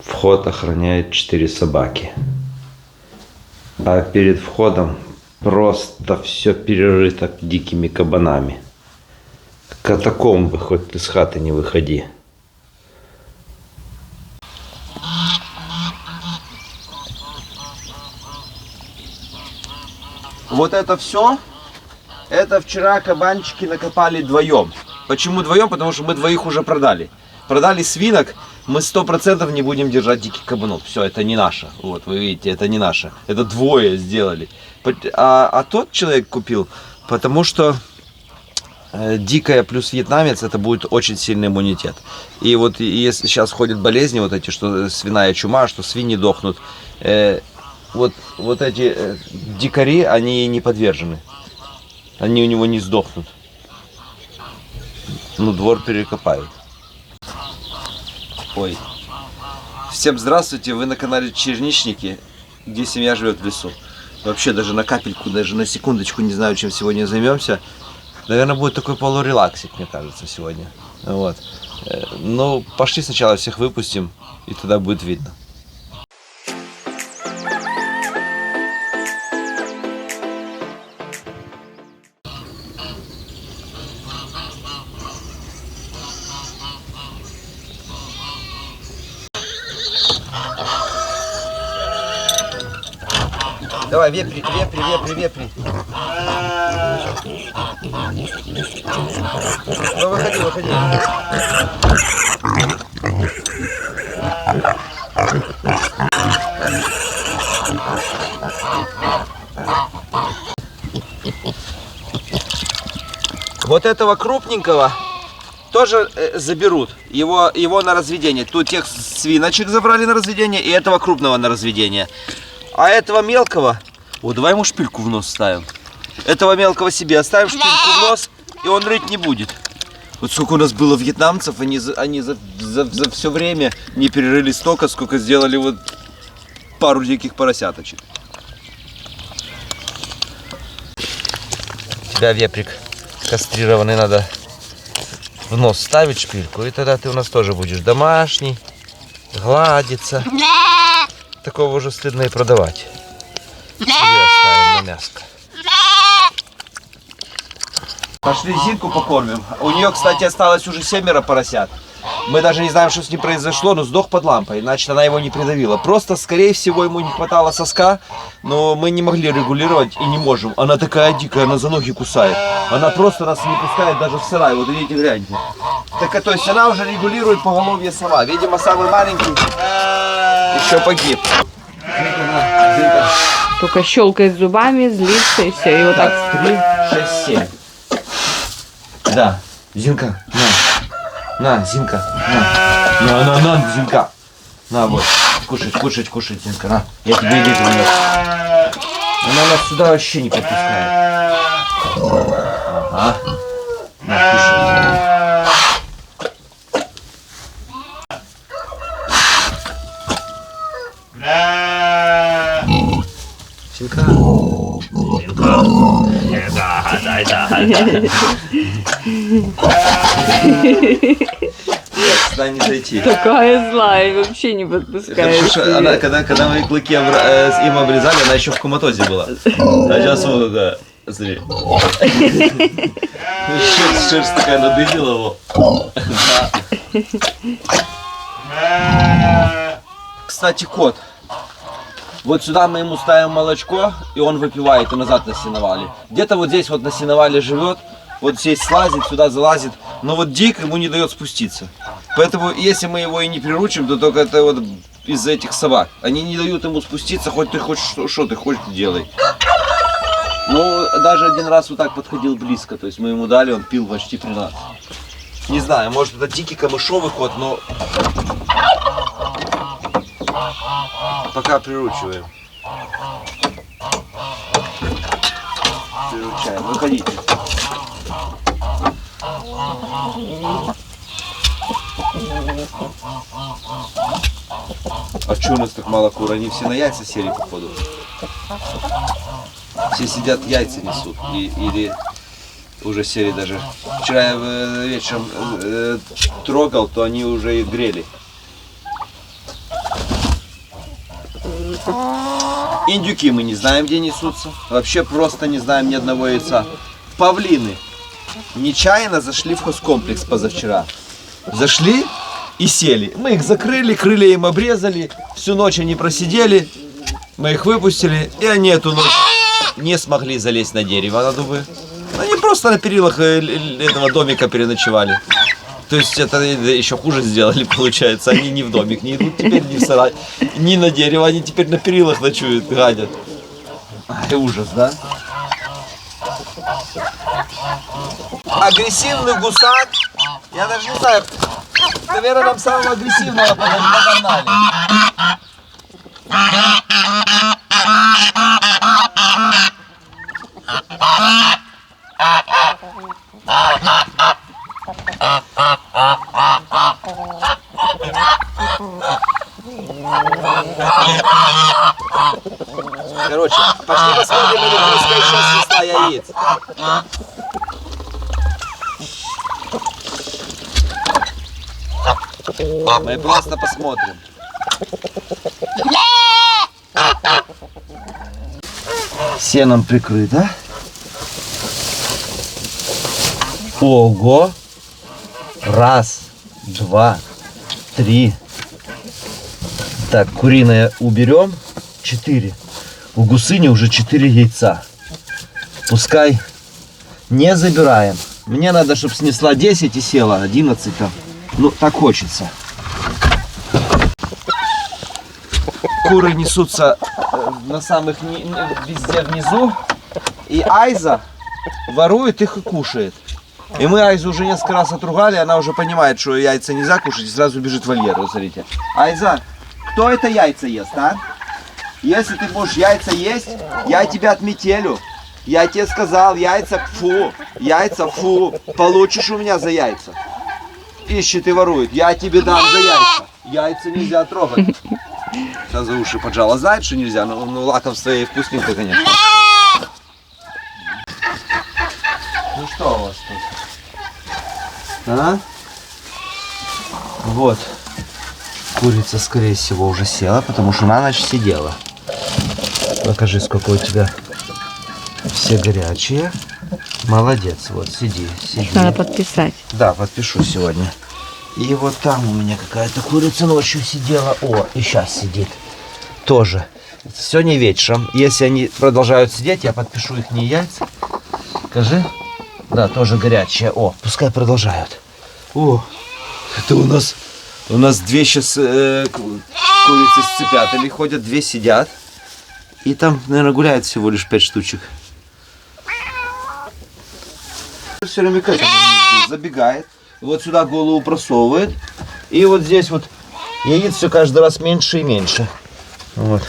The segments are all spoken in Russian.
Вход охраняет 4 собаки. А перед входом просто все перерыто дикими кабанами. Катакомбы, хоть ты с хаты не выходи. Вот это все, это вчера кабанчики накопали вдвоем. Почему вдвоем? Потому что мы двоих уже продали. Продали свинок, мы 100% не будем держать диких кабанов. Все, это не наше. Вот, вы видите, это не наше. Это двое сделали. А тот человек купил, потому что дикая плюс вьетнамец, это будет очень сильный иммунитет. И вот если сейчас ходят болезни, вот эти, что свиная чума, что свиньи дохнут, вот эти дикари, они не подвержены. Они у него не сдохнут. Ну, двор перекопают. Ой. Всем здравствуйте, вы на канале Черничники, где семья живет в лесу. Вообще даже на капельку, даже на секундочку не знаю, чем сегодня займемся. Наверное, будет такой полурелаксик, мне кажется, сегодня. Вот. Ну, пошли сначала всех выпустим, и тогда будет видно. Давай, вепри. Ну, выходи. Вот этого крупненького тоже заберут. Его на разведение. Тут тех свиночек забрали на разведение, и этого крупного на разведение. А этого мелкого, вот давай ему шпильку в нос ставим. Этого мелкого себе оставим шпильку в нос, и он рыть не будет. Вот сколько у нас было вьетнамцев, они за все время не перерыли столько, сколько сделали вот пару диких поросяточек. Тебя, веприк, кастрированный, надо в нос ставить шпильку, и тогда ты у нас тоже будешь домашний, гладиться. Такого уже стыдно и продавать. Себе оставим на мяско. Пошли Зинку покормим. У нее, кстати, осталось уже 7 поросят. Мы даже не знаем, что с ним произошло, но сдох под лампой, значит, она его не придавила. Просто, скорее всего, ему не хватало соска, но мы не могли регулировать и не можем. Она такая дикая, она за ноги кусает. Она просто нас не пускает даже в сарай. Вот видите, гляньте. Так, то есть она уже регулирует поголовье сама. Видимо, самый маленький еще погиб. Только щелкает зубами, злится и все. И вот так. 3, 6, 7. Да. Зинка, на, Зинка, на, Зинка. На, вот. Кушать, Зинка, на. Я тебе еду принес. Она нас сюда вообще не подпускает. Ага. На, кушай. Зинка. Сюда не зайти. Такая злая, вообще не подпускает. Она, когда мои клыки им обрезали, она еще в коматозе была. А сейчас вот такая, смотри. Шерсть такая надыбила его. Кстати, кот. Вот сюда мы ему ставим молочко, и он выпивает, и назад на сеновале. Где-то вот здесь вот на сеновале живет, вот здесь слазит, сюда залазит. Но вот Дик ему не дает спуститься. Поэтому, если мы его и не приручим, то только это вот из-за этих собак. Они не дают ему спуститься, хоть ты хочешь, что ты хочешь, делай. Ну, даже один раз вот так подходил близко, то есть мы ему дали, он пил почти при нас. Не знаю, может это дикий камышовый кот, но... Пока приручиваем. Приручаем. Выходите. А что у нас так мало кур? Они все на яйца сели, походу. Все сидят, яйца несут. Или уже сели даже. Вчера я вечером трогал, то они уже и грели. Индюки мы не знаем, где несутся. Вообще просто не знаем ни одного яйца. Павлины нечаянно зашли в хозкомплекс позавчера. Зашли и сели. Мы их закрыли, крылья им обрезали. Всю ночь они просидели. Мы их выпустили. И они эту ночь не смогли залезть на дерево на дубы. Они просто на перилах этого домика переночевали. То есть это еще хуже сделали, получается. Они ни в домик не идут теперь, ни в сарай, ни на дерево. Они теперь на перилах ночуют, гадят. Ай, ужас, да? Агрессивный гусак. Я даже не знаю. Наверное, нам самого агрессивного подогнали. Короче, пошли посмотрим, или Кузька еще снесла яиц. Мы просто посмотрим. Сеном прикрыто. Ого! Раз, два, три. Так, куриное уберем. 4. У гусыни уже 4 яйца. Пускай не забираем. Мне надо, чтобы снесла 10 и села 11 там. Ну, так хочется. Куры несутся на самых везде внизу. И Айза ворует их и кушает. И мы Айзу уже несколько раз отругали, она уже понимает, что яйца нельзя кушать, и сразу бежит в вольер. Вот смотрите. Айза, кто это яйца ест, а? Если ты будешь яйца есть, я тебя отметелю. Я тебе сказал, яйца фу, получишь у меня за яйца. Ищет и ворует, я тебе дам за яйца. Яйца нельзя трогать. Сейчас за уши поджала, знает, что нельзя, но лакомство и вкусненько, конечно. Ну что у вас тут? А? Вот. Курица, скорее всего, уже села, потому что на ночь сидела. Покажи, сколько у тебя все горячие. Молодец, вот, сиди. Надо подписать. Да, подпишу сегодня. И вот там у меня какая-то курица ночью сидела. О, и сейчас сидит. Тоже. Сегодня вечером. Если они продолжают сидеть, я подпишу их не яйца. Скажи. Да, тоже горячие. О, пускай продолжают. О, это у нас 2 сейчас курицы с цыплятами ходят, 2 сидят. И там, наверное, гуляет всего лишь 5 штучек. Все время к этому забегает. Вот сюда голову просовывает. И вот здесь вот яиц все каждый раз меньше и меньше. Вот.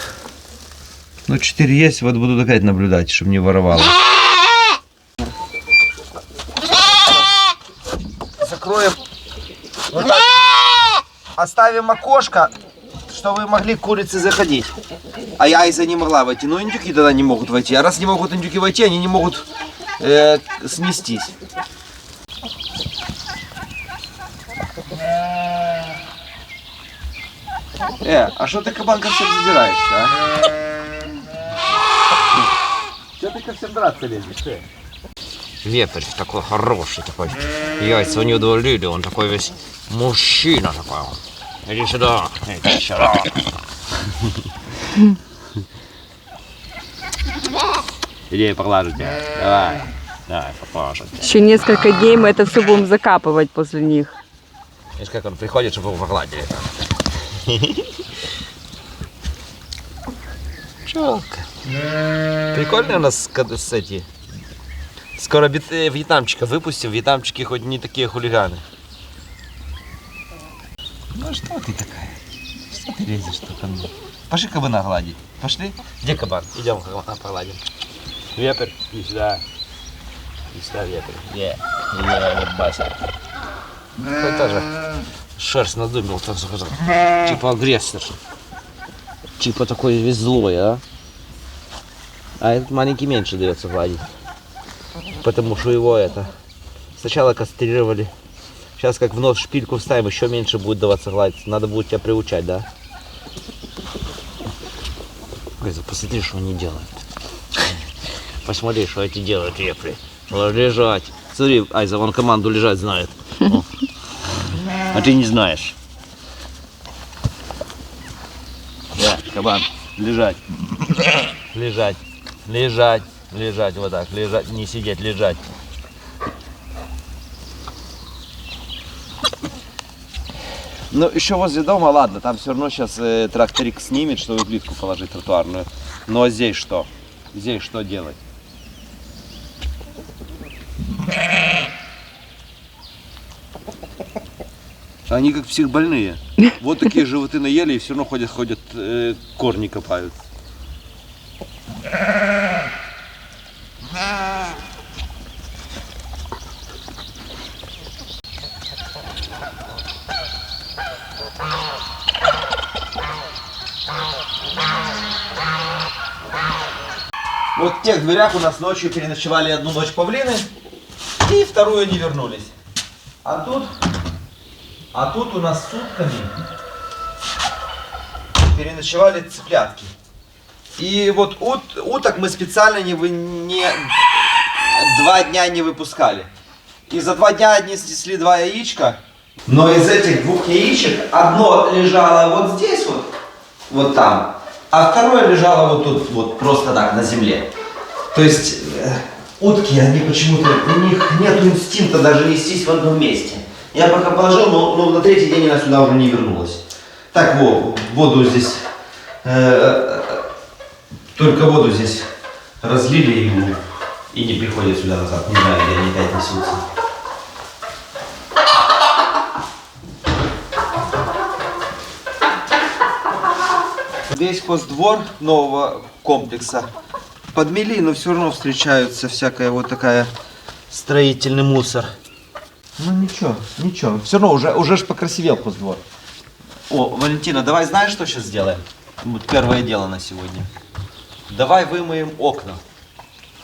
Ну, 4 есть, вот буду опять наблюдать, чтобы не воровало. Закроем. Вот так. Оставим окошко, чтобы могли курицы заходить. А Айза не могла войти. Ну, индюки тогда не могут войти. А раз не могут индюки войти, они не могут снестись. А что ты, кабан, ко всем задираешься, а? Что ты ко всем драться лезешь, Вепрь такой хороший, такой. Яйца у него 2 люди, он такой весь мужчина такой. Иди сюда, иди сюда. Иди, поглажу тебя. Давай, поглажу тебя. Еще несколько дней мы это все будем закапывать после них. Видишь, как он приходит, чтобы его погладили. Пчелка. Прикольно у нас эти. Скоро вьетнамчика выпустим. Вьетнамчики хоть не такие хулиганы. Ну что ты такая? Что ты лезешь тут ко мне? Пошли кабана гладить. Пошли? Где кабан? Идем кабана погладим. Вепрь, иди сюда. Иди сюда, вепрь. Не басит. Он тоже шерсть надумал, типа агрессор. Типа такой весь злой, а? А этот маленький меньше дается гладить. Потому что его сначала кастрировали. Сейчас как в нос шпильку вставим, еще меньше будет даваться гладить. Надо будет тебя приучать, да? Айза, посмотри, что они делают. Посмотри, что эти делают репли. Лежать. Смотри, Айза, вон команду лежать знает. О. А ты не знаешь. Да, кабан, лежать. Лежать. Лежать. Лежать. Вот так. Лежать. Не сидеть, лежать. Ну, еще возле дома, ладно, там все равно сейчас тракторик снимет, чтобы плитку положить тротуарную. Но здесь что? Здесь что делать? Они как психбольные. Вот такие животы наели и все равно ходят, корни копают. Вот в тех дверях у нас ночью переночевали одну ночь павлины, и вторую не вернулись. А тут у нас сутками переночевали цыплятки. И вот уток мы специально не 2 дня не выпускали. И за 2 дня они снесли 2 яичка. Но из этих 2 яичек одно лежало вот здесь вот там. А второе лежало вот тут, вот просто так, на земле. То есть утки, они почему-то, у них нет инстинкта даже нестись в одном месте. Я пока положил, но на 3-й день она сюда уже не вернулась. Так, воду здесь, только воду здесь разлили и не приходят сюда назад. Не знаю, где они опять несутся. Весь хоздвор нового комплекса подмели, но все равно встречаются всякая вот такая строительный мусор. Ну ничего, все равно уже ж покрасивел хоздвор. О, Валентина, давай знаешь, что сейчас сделаем? Вот первое дело на сегодня. Давай вымоем окна.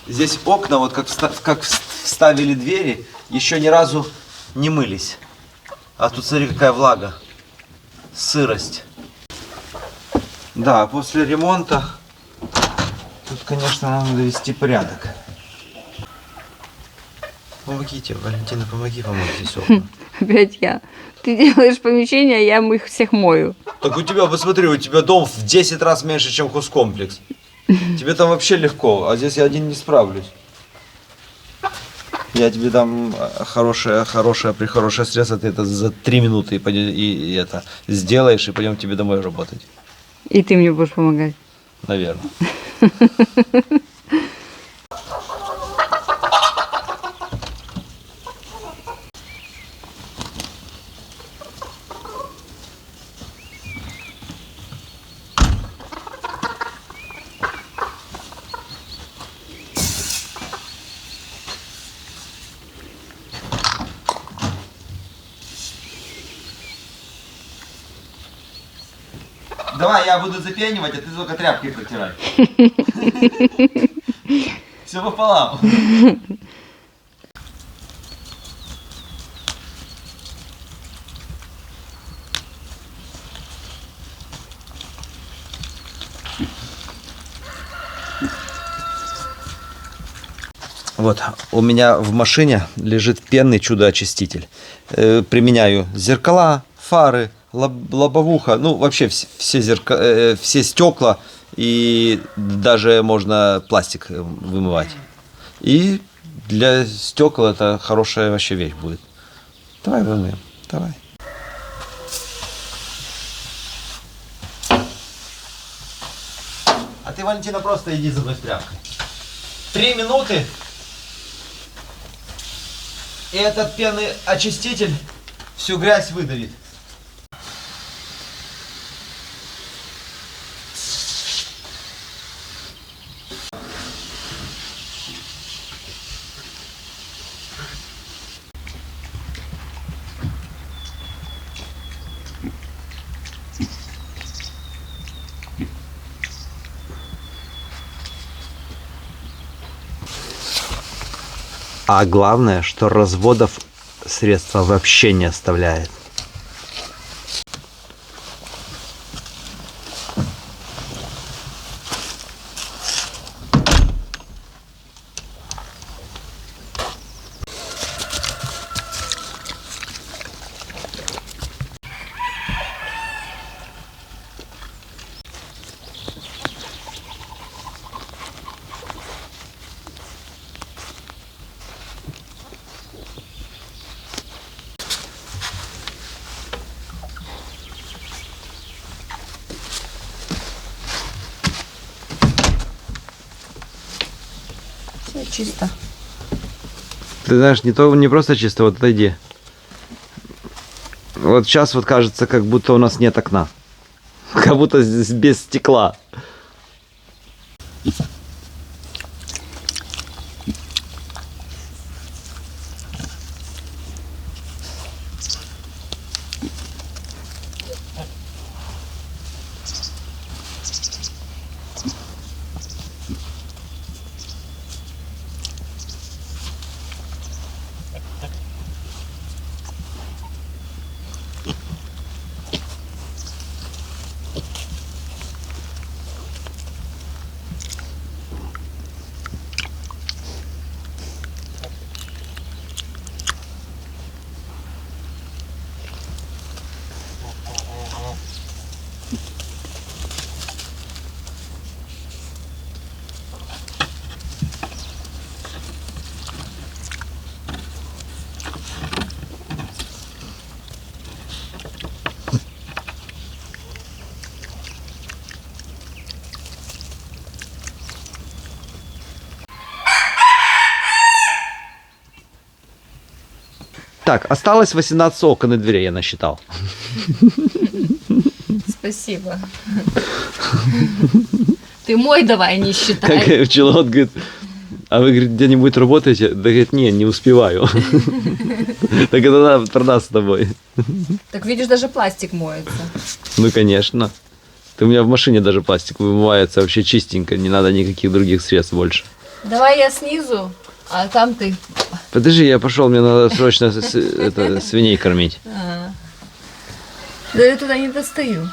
Здесь окна, вот как вставили двери, еще ни разу не мылись. А тут смотри, какая влага, сырость. Да, после ремонта тут, конечно, надо довести порядок. Помогите, Валентина, помоги здесь окна. Опять я. Ты делаешь помещение, а я их всех мою. Так у тебя, посмотри, у тебя дом в 10 раз меньше, чем хозкомплекс. Тебе там вообще легко, а здесь я один не справлюсь. Я тебе дам хорошее средство, ты это за 3 минуты и это сделаешь, и пойдем тебе домой работать. И ты мне будешь помогать. Наверное. Давай, я буду запенивать, а ты только тряпкой протирай. Все пополам. Вот, у меня в машине лежит пенный чудо-очиститель. Применяю зеркала, фары, лобовуха, ну вообще все стекла, и даже можно пластик вымывать. И для стекол это хорошая вообще вещь будет. Давай вымоем, давай. А ты, Валентина, просто иди за мной с тряпкой. 3 минуты. И этот пенный очиститель всю грязь выдавит. А главное, что разводов средства вообще не оставляет. чисто. Ты знаешь, не просто чисто, вот отойди. Вот сейчас вот кажется, как будто у нас нет окна. Как будто здесь без стекла. Так, осталось 18 окон и дверей, я насчитал. Спасибо. Ты мой давай не считай. Как пчеловод говорит, а вы, говорит, где-нибудь работаете? Да, говорит, не успеваю. Так это надо про нас с тобой. Так видишь, даже пластик моется. Ну, конечно. Ты у меня в машине даже пластик вымывается вообще чистенько, не надо никаких других средств больше. Давай я снизу, а там ты. Подожди, я пошел, мне надо срочно свиней кормить. Да я туда не достаю.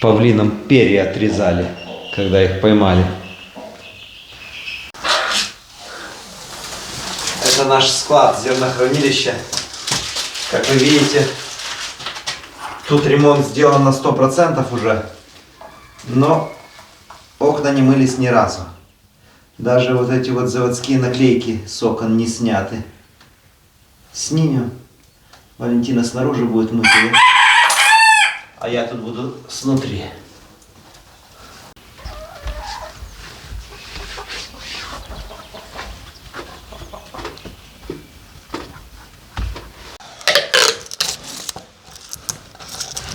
Павлинам перья отрезали, когда их поймали. Это наш склад, зернохранилища. Как вы видите, тут ремонт сделан на 100% уже, но окна не мылись ни разу. Даже вот эти вот заводские наклейки с окон не сняты. Снимем. Валентина снаружи будет мыть ее. А я тут буду снутри.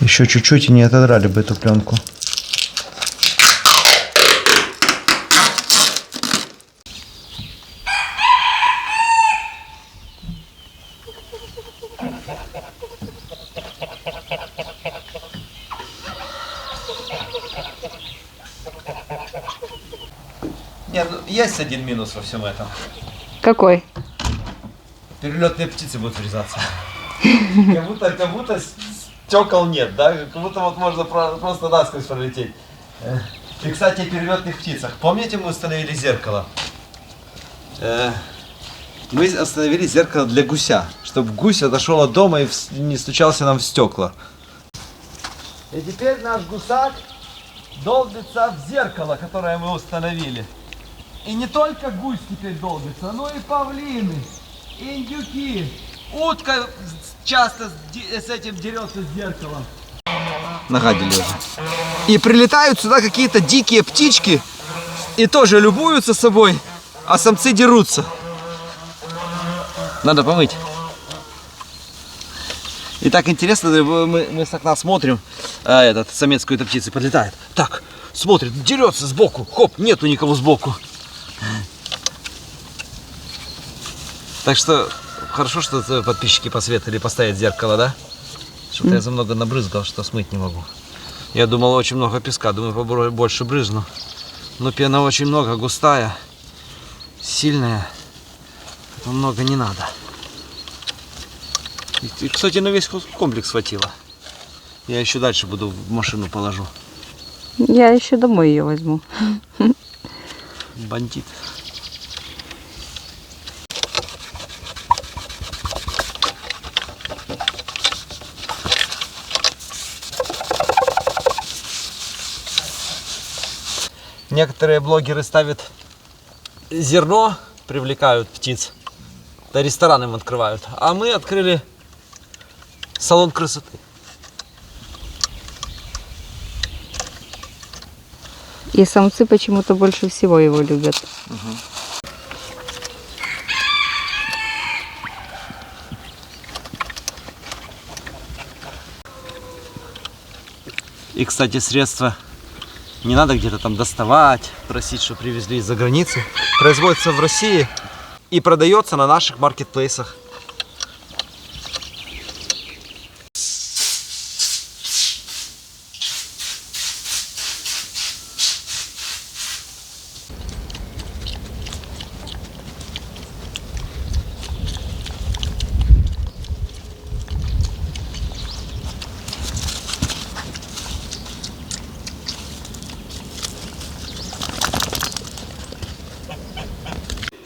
Еще чуть-чуть и не отодрали бы эту пленку. Не, ну, есть один минус во всем этом. Какой? Перелетные птицы будут врезаться. Как будто стекол нет, да? Как будто вот можно просто насквозь пролететь. И, кстати, о перелетных птицах. Помните, мы установили зеркало? Мы установили зеркало для гуся, чтобы гусь отошел от дома и не стучался нам в стекла. И теперь наш гусак долбится в зеркало, которое мы установили. И не только гусь теперь долбится, но и павлины, и индюки. Утка часто с этим дерется с зеркалом. нагадили уже. И прилетают сюда какие-то дикие птички и тоже любуются собой, а самцы дерутся. Надо помыть. И так интересно, мы с окна смотрим, а этот самец какой-то птицы подлетает. Так, смотрит, дерется сбоку. Хоп, нету никого сбоку. Так что хорошо, что подписчики посоветовали поставить зеркало, да? Что-то я за много набрызгал, что смыть не могу. Я думал, очень много песка, думаю, больше брызну. Но пена очень много, густая, сильная. Этого много не надо. И, кстати, на весь комплекс хватило. Я еще дальше буду в машину положу. Я еще домой ее возьму. Бандит. Некоторые блогеры ставят зерно, привлекают птиц, да рестораны им открывают. А мы открыли салон красоты. И самцы почему-то больше всего его любят. И, кстати, средства не надо где-то там доставать, просить, что привезли из-за границы. Производится в России и продается на наших маркетплейсах.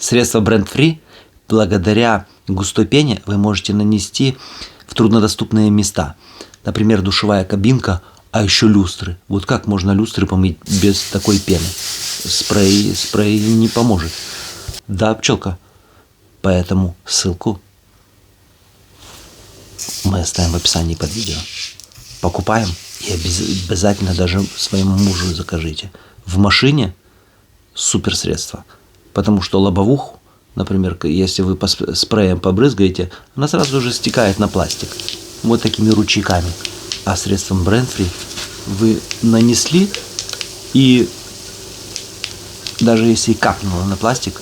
Средство Brand Free, благодаря густой пене вы можете нанести в труднодоступные места. Например, душевая кабинка, а еще люстры. Вот как можно люстры помыть без такой пены? Спрей не поможет. Да, пчелка. Поэтому ссылку мы оставим в описании под видео. Покупаем и обязательно даже своему мужу закажите. В машине супер средство. Потому что лобовуху, например, если вы спреем побрызгаете, она сразу же стекает на пластик. Вот такими ручейками. А средством Brand Free вы нанесли, и даже если капнуло на пластик,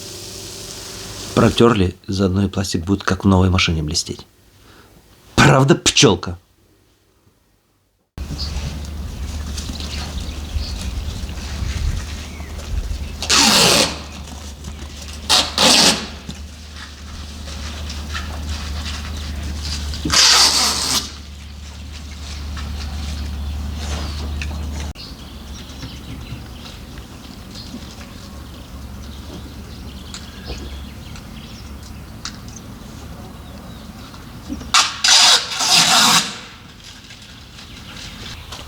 протерли, заодно и пластик будет как в новой машине блестеть. Правда, пчелка?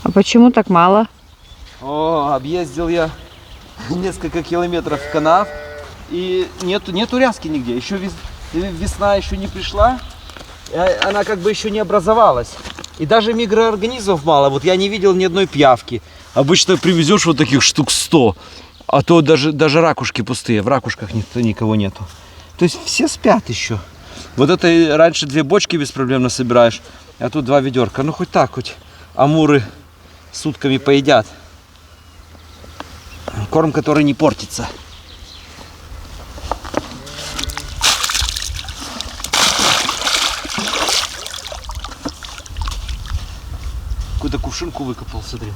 А почему так мало? О, объездил я несколько километров канав, и нету ряски нигде. Еще весна еще не пришла, она как бы еще не образовалась. И даже микроорганизмов мало. Вот я не видел ни одной пиявки. Обычно привезешь вот таких штук 100, а то даже ракушки пустые. В ракушках никого нету. То есть все спят еще. Вот это раньше 2 бочки беспроблемно собираешь, а тут 2 ведерка. Ну хоть так, хоть амуры сутками поедят. Корм, который не портится. Какую-то кувшинку выкопал, смотри.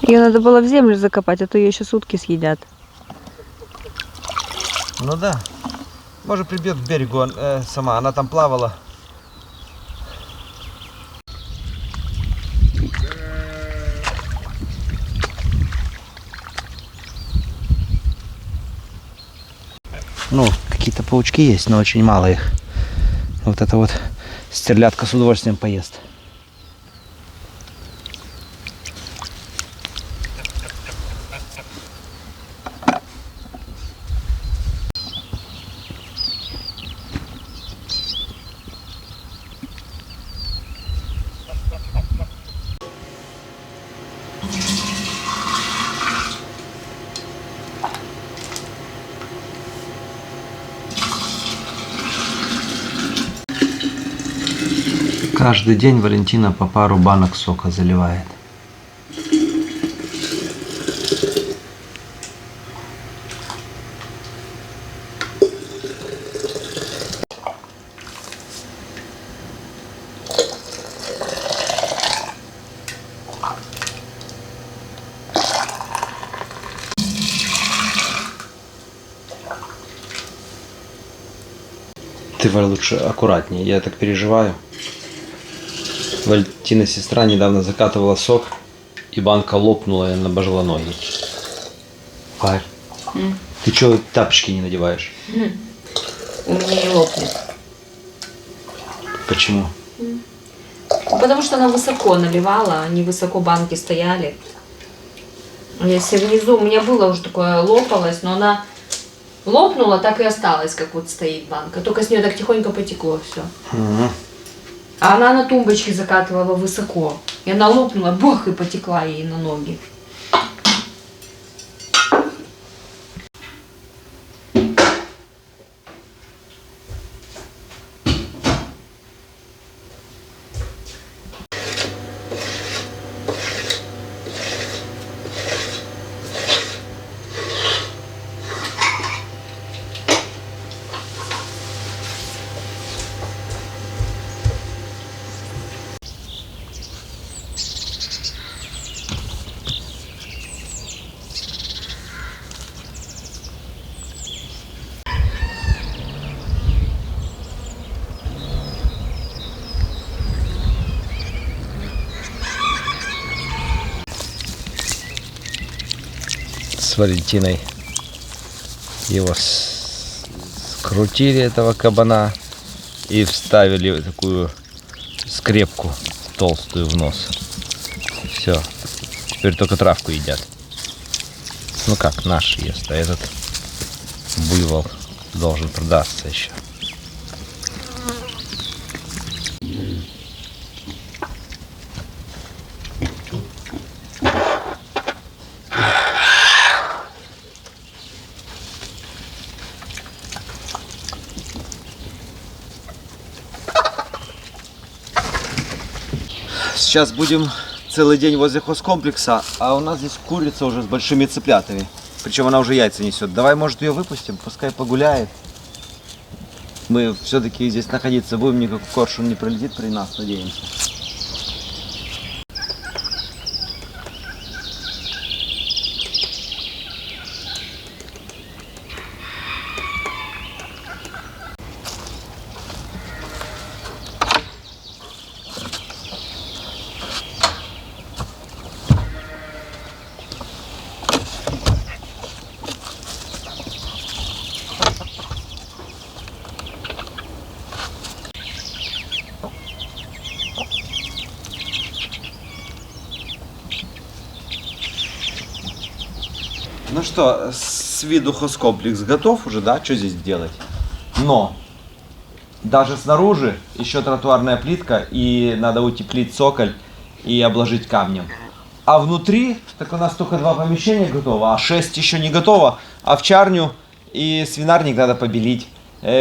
Ее надо было в землю закопать, а то ее еще сутки съедят. Ну да. Может, прибьет к берегу сама. Она там плавала. Ну, какие-то паучки есть, но очень мало их. Вот это вот стерлядка с удовольствием поест. Каждый день Валентина по пару банок сока заливает. Ты, Валь, лучше аккуратнее, я так переживаю. Валентина сестра недавно закатывала сок, и банка лопнула, и она обожгла ноги. Валь, ты что тапочки не надеваешь? У меня не лопнет. Почему? Потому что она высоко наливала, они высоко банки стояли. Если внизу, у меня было уже такое, лопалось, но она лопнула, так и осталась, как вот стоит банка. Только с нее так тихонько потекло все. А она на тумбочке закатывала высоко. И она лопнула, бах, и потекла ей на ноги. С Валентиной его скрутили, этого кабана, и вставили такую скрепку толстую в нос. Все, теперь только травку едят. Ну как, наш ест, а этот буйвол должен продаться еще. Сейчас будем целый день возле хозкомплекса, а у нас здесь курица уже с большими цыплятами. Причем она уже яйца несет. Давай, может, ее выпустим, пускай погуляет. Мы все-таки здесь находиться будем, никакой коршун не пролетит при нас, надеемся. Ну что, с виду хозкомплекс готов уже, да? Что здесь делать? Но даже снаружи еще тротуарная плитка, и надо утеплить цоколь и обложить камнем. А внутри, так у нас только 2 помещения готово, а 6 еще не готово. Овчарню и свинарник надо побелить.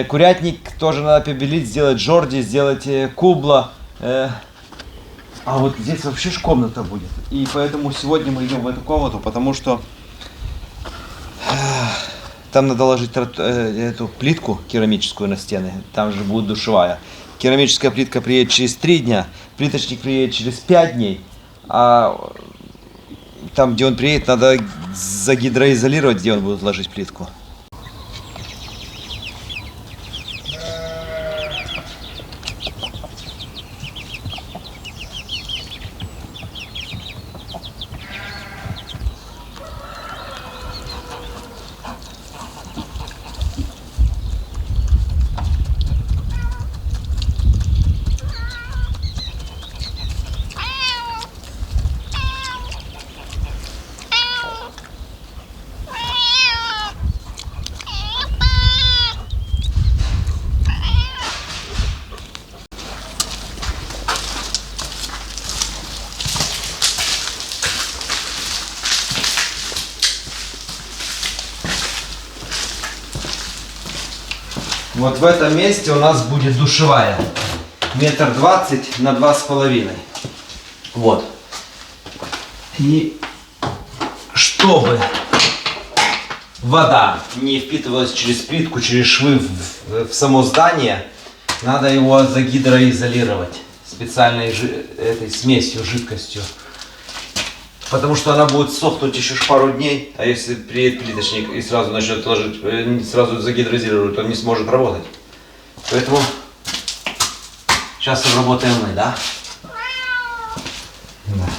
Курятник тоже надо побелить, сделать жорди, сделать кубло. А вот здесь вообще ж комната будет. И поэтому сегодня мы идем в эту комнату, потому что там надо ложить эту плитку керамическую на стены. Там же будет душевая. Керамическая плитка приедет через 3 дня, плиточник приедет через 5 дней. А там, где он приедет, надо загидроизолировать, где он будет ложить плитку. Вот в этом месте у нас будет душевая. 1,20 на 2,5. Вот. И чтобы вода не впитывалась через плитку, через швы в само здание, надо его загидроизолировать специальной этой смесью, жидкостью. Потому что она будет сохнуть еще пару дней, а если приедет плиточник и сразу начнет ложить, сразу загидроизолирует, он не сможет работать. Поэтому сейчас обработаем мы, да? Да.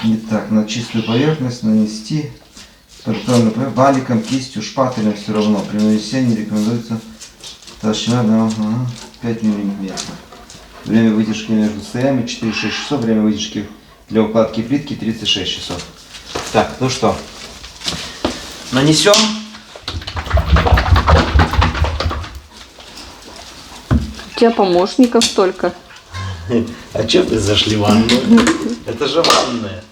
Итак, на чистую поверхность нанести валиком, кистью, шпателем все равно. При нанесении рекомендуется толщина 5 мм. Время вытяжки между слоями 4-6 часов. Время вытяжки для укладки плитки 36 часов. Так, ну что, нанесем. У тебя помощников столько. А что вы зашли в ванную? Это же ванная.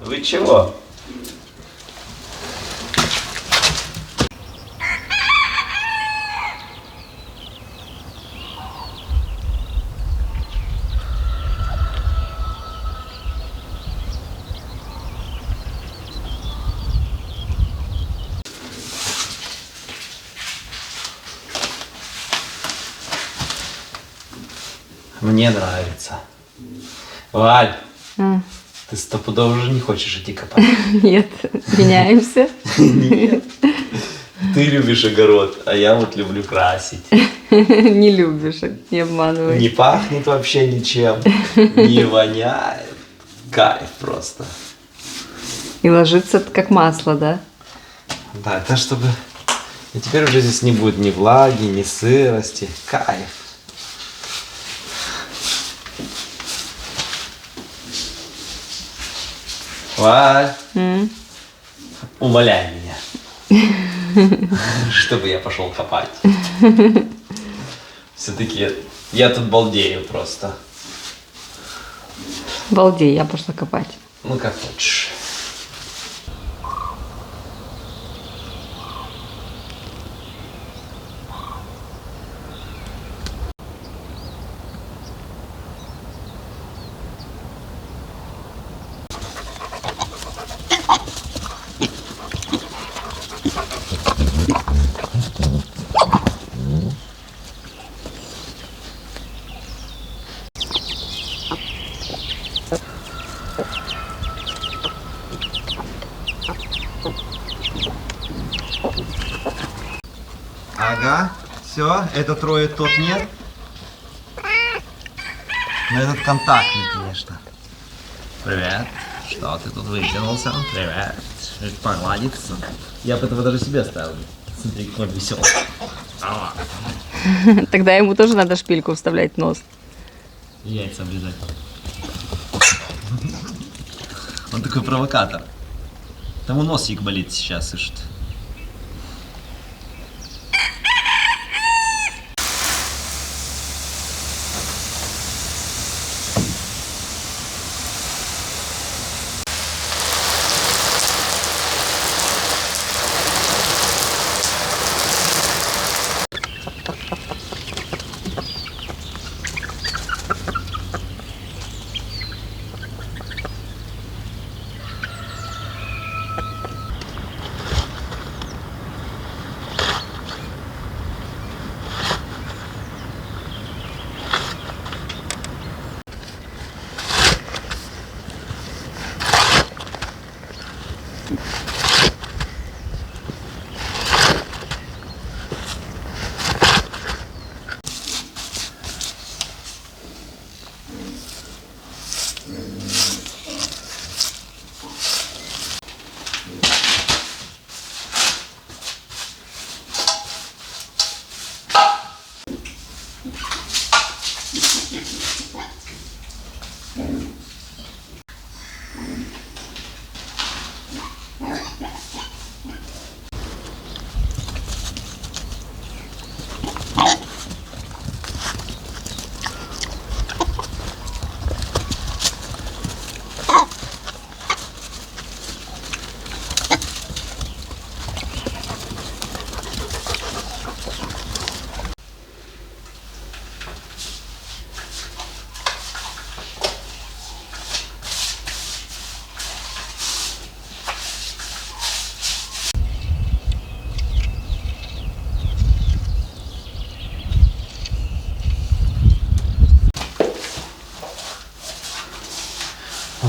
Вы чего? Мне нравится. Валь, ты стопудово уже не хочешь идти копать? Нет, меняемся. Нет. Ты любишь огород, а я вот люблю красить. Не любишь, не обманывай. Не пахнет вообще ничем, не воняет. Кайф просто. И ложится как масло, да? Да, это чтобы... И теперь уже здесь не будет ни влаги, ни сырости. Кайф. Валь, умоляй меня, чтобы я пошел копать. Все-таки я тут балдею просто. Балдей, я пошла копать. Ну как хочешь. Ага, все, это трое, тот нет. Но этот контактный, конечно. Привет. Что ты тут вытянулся? Привет. Погладиться. Я бы этого даже себе оставил. Смотри, какой веселый. Тогда ему тоже надо шпильку вставлять в нос. Яйца облизать. Он такой провокатор. Тому носик болит сейчас, слышит.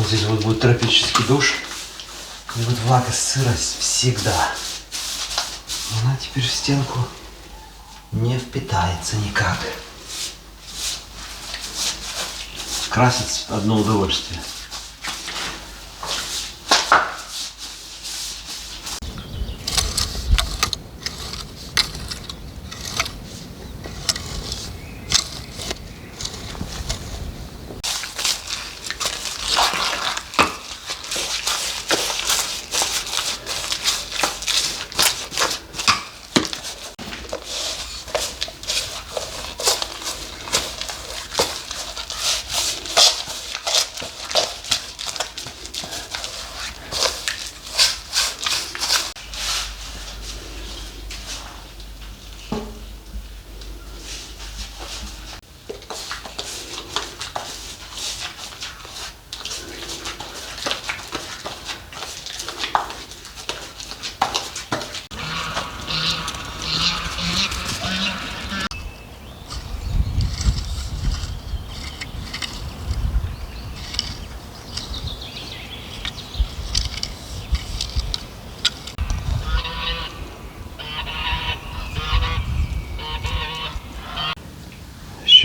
Вот здесь вот будет тропический душ. И вот влагость, сырость всегда. Она теперь в стенку не впитается никак. Красить одно удовольствие.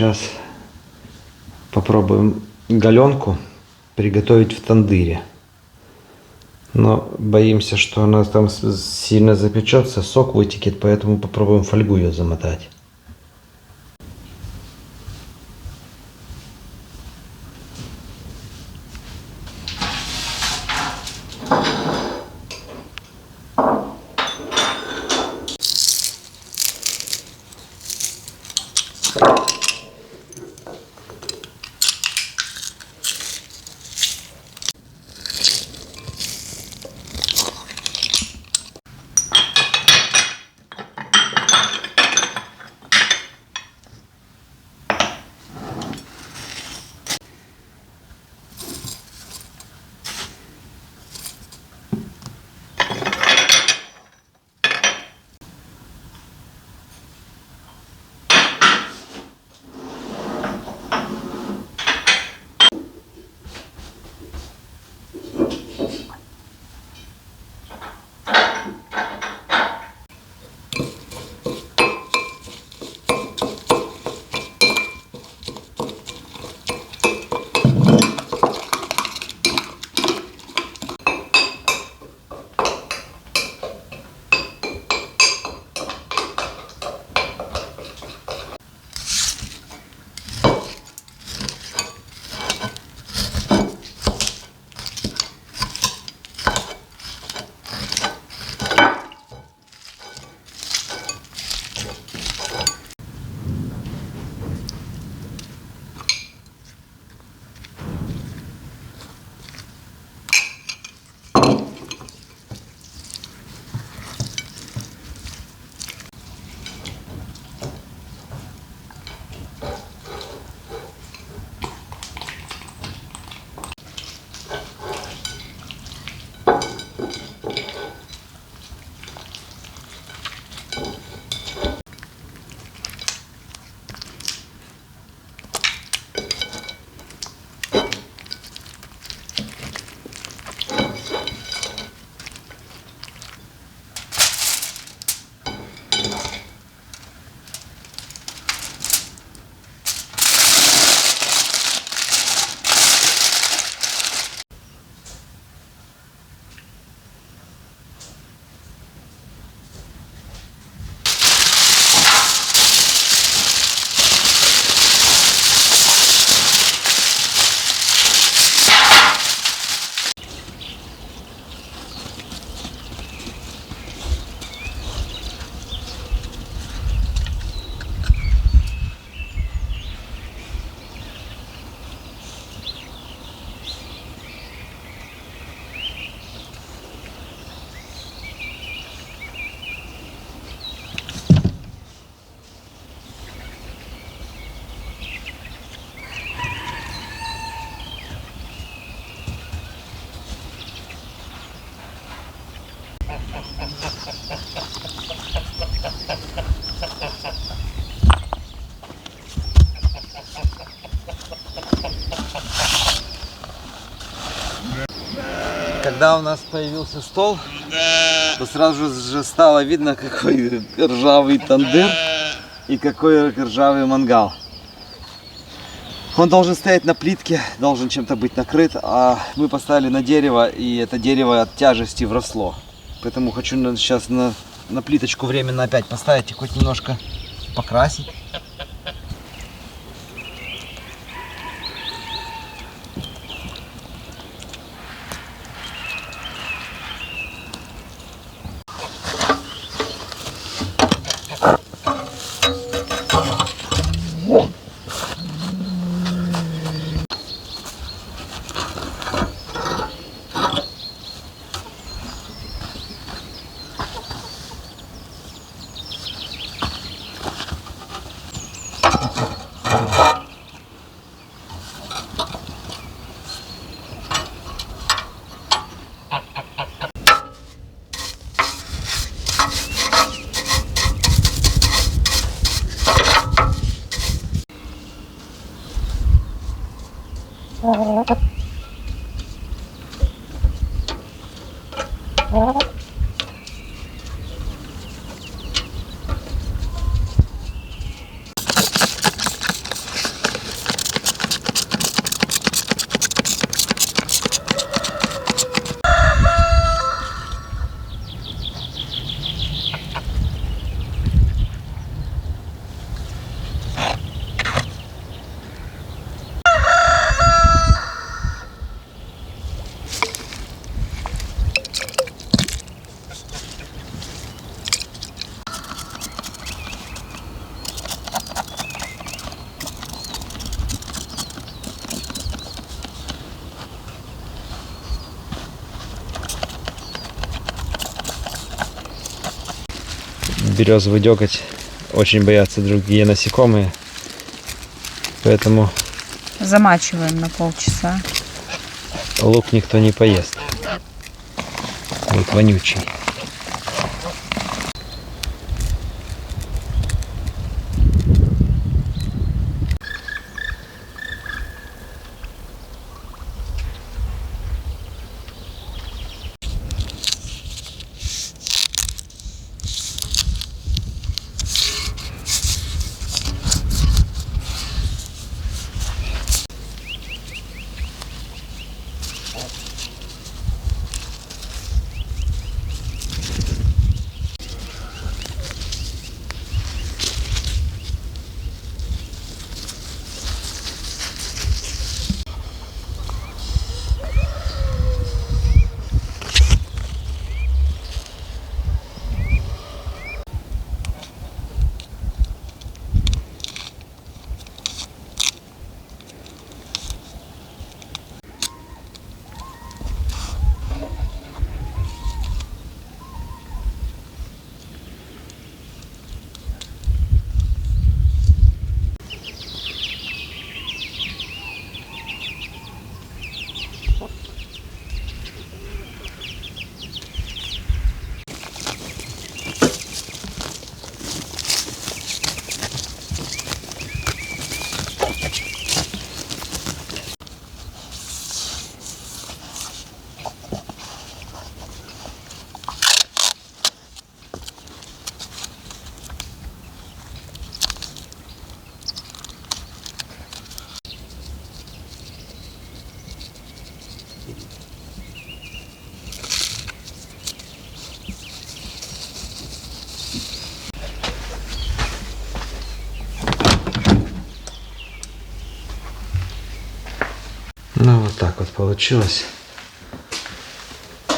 Сейчас попробуем галенку приготовить в тандыре. Но боимся, что она там сильно запечется, сок вытекет, поэтому попробуем фольгу ее замотать. Когда у нас появился стол, то сразу же стало видно, какой ржавый тандыр и какой ржавый мангал. Он должен стоять на плитке, должен чем-то быть накрыт, а мы поставили на дерево, и это дерево от тяжести вросло. Поэтому хочу сейчас на плиточку временно опять поставить и хоть немножко покрасить. Березовый деготь очень боятся другие насекомые, поэтому Замачиваем на полчаса. лук никто не поест. Вот вонючий. Ну вот так вот получилось.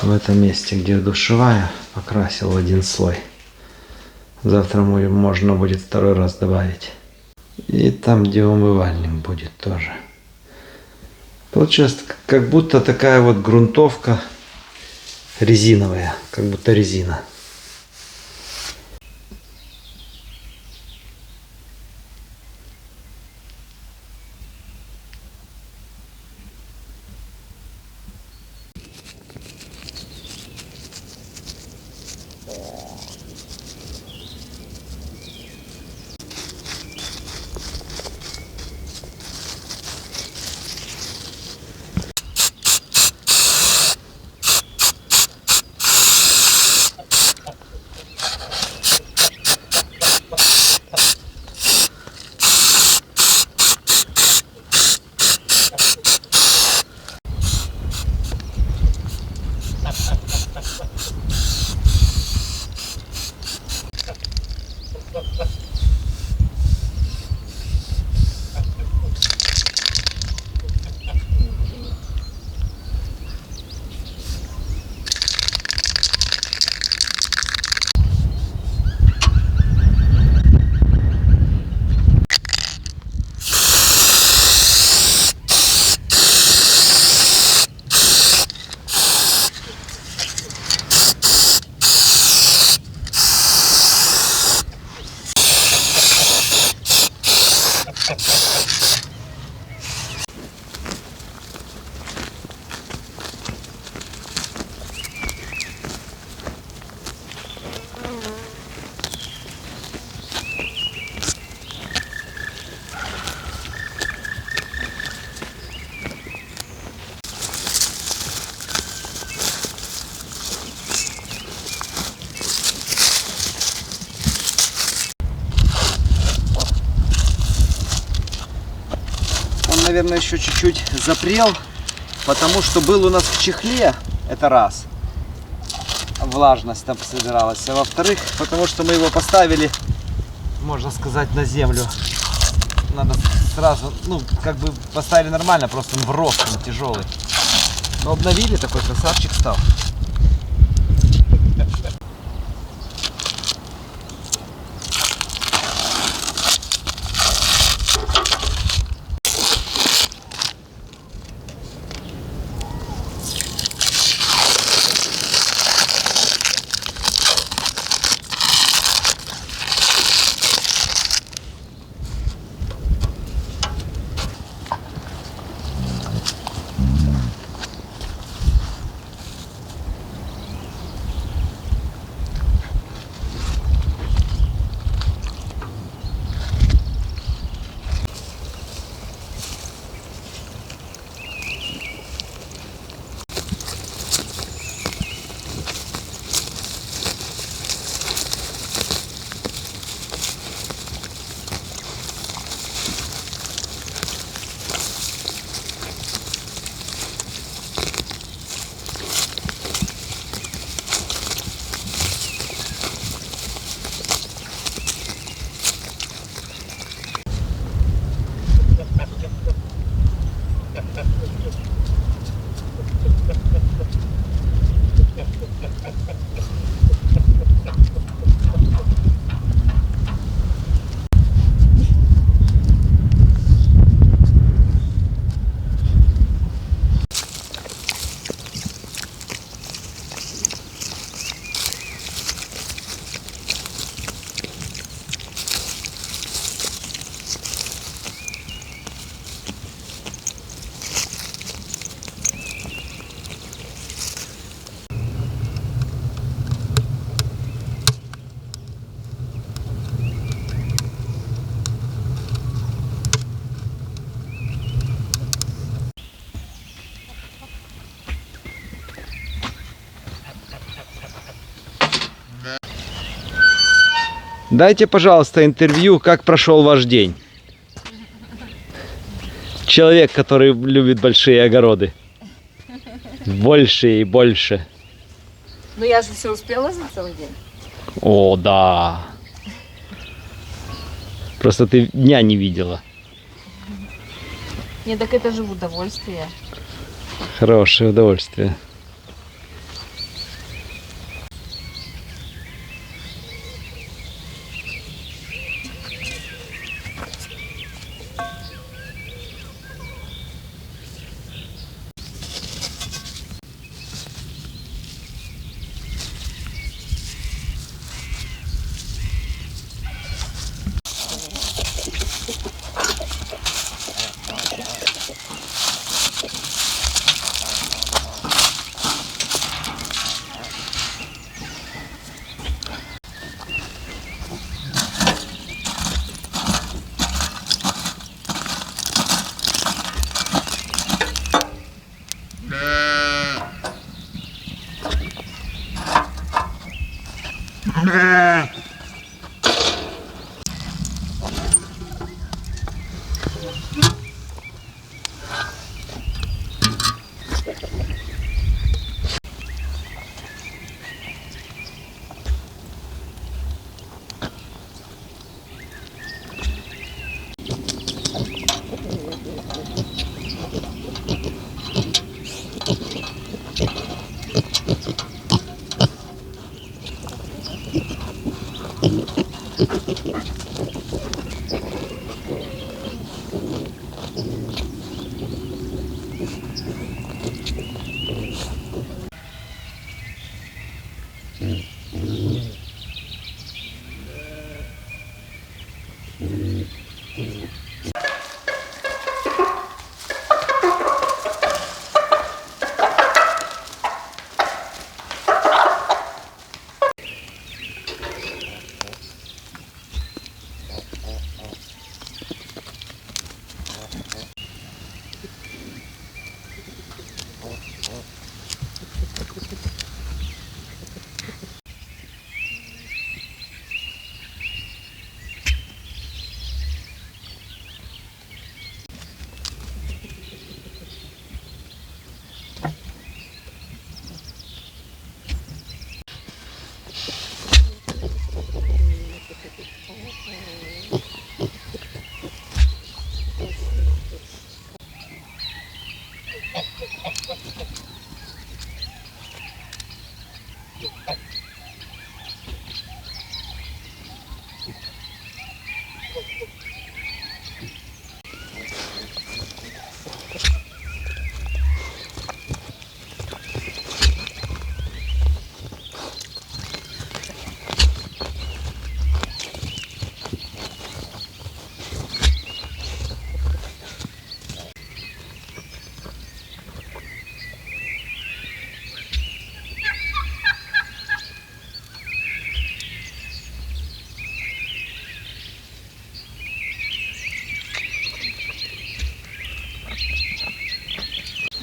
В этом месте, где душевая, покрасил один слой. Завтра можно будет второй раз добавить. И там, где умывальник будет тоже. Получилось как будто такая вот грунтовка резиновая, как будто резина. Он, наверное, еще чуть-чуть запрел, потому что был у нас в чехле, это раз, влажность там собиралась, а во-вторых, потому что мы его поставили, можно сказать, на землю. Надо сразу, ну, как бы поставили нормально, просто он врос, он тяжелый. Но обновили, такой красавчик стал. Дайте, пожалуйста, интервью, как прошел ваш день. Человек, который любит большие огороды. Больше и больше. Ну я же все успела за целый день. О, да. Просто ты дня не видела. Не, так это же удовольствие. Хорошее удовольствие.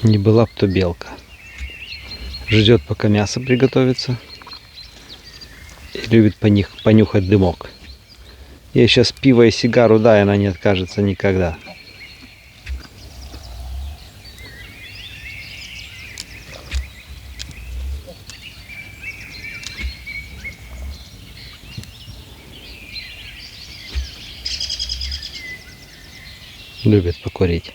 Не была б то белка. Ждет, пока мясо приготовится. И любит понюхать дымок. Ей сейчас пиво и сигару дай, она не откажется никогда. Любит покурить.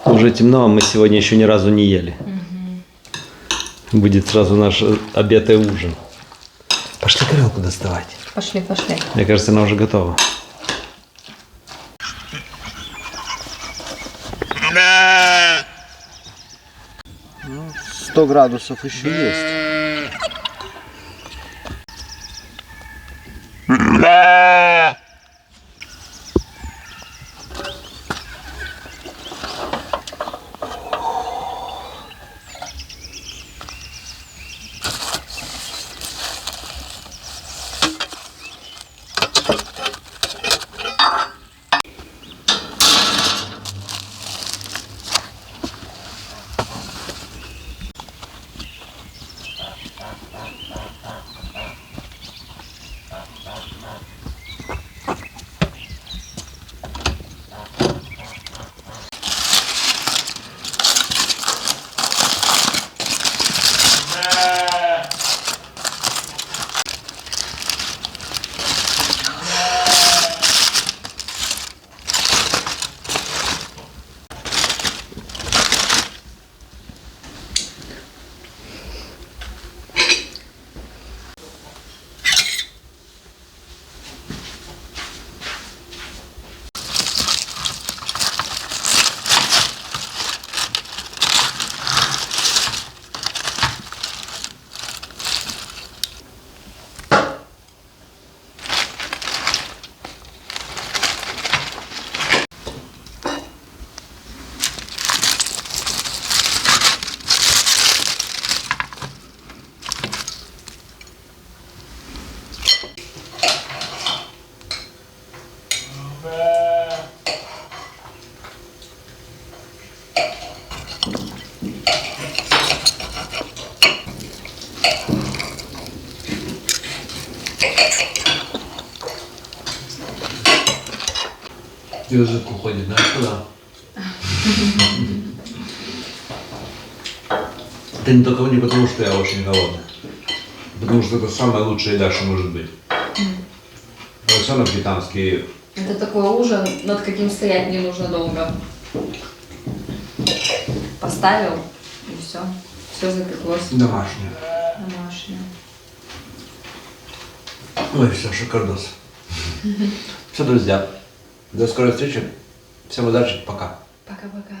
Уже темно, а мы сегодня еще ни разу не ели. Будет сразу наш обед и ужин. Пошли горелку доставать. Пошли, пошли. Мне кажется, она уже готова. Ну, 100 градусов еще есть. Язык уходит, знаешь куда? Это не только не потому, что я очень голодный. Потому что это самая лучшая еда, что может быть. Поросенок британский. Это такой ужин, над каким стоять не нужно долго. Поставил, и все. Все запеклось. Домашний. Домашнее. Ой, все, шикардос. Все, друзья. До скорой встречи. Всем удачи. Пока. Пока-пока.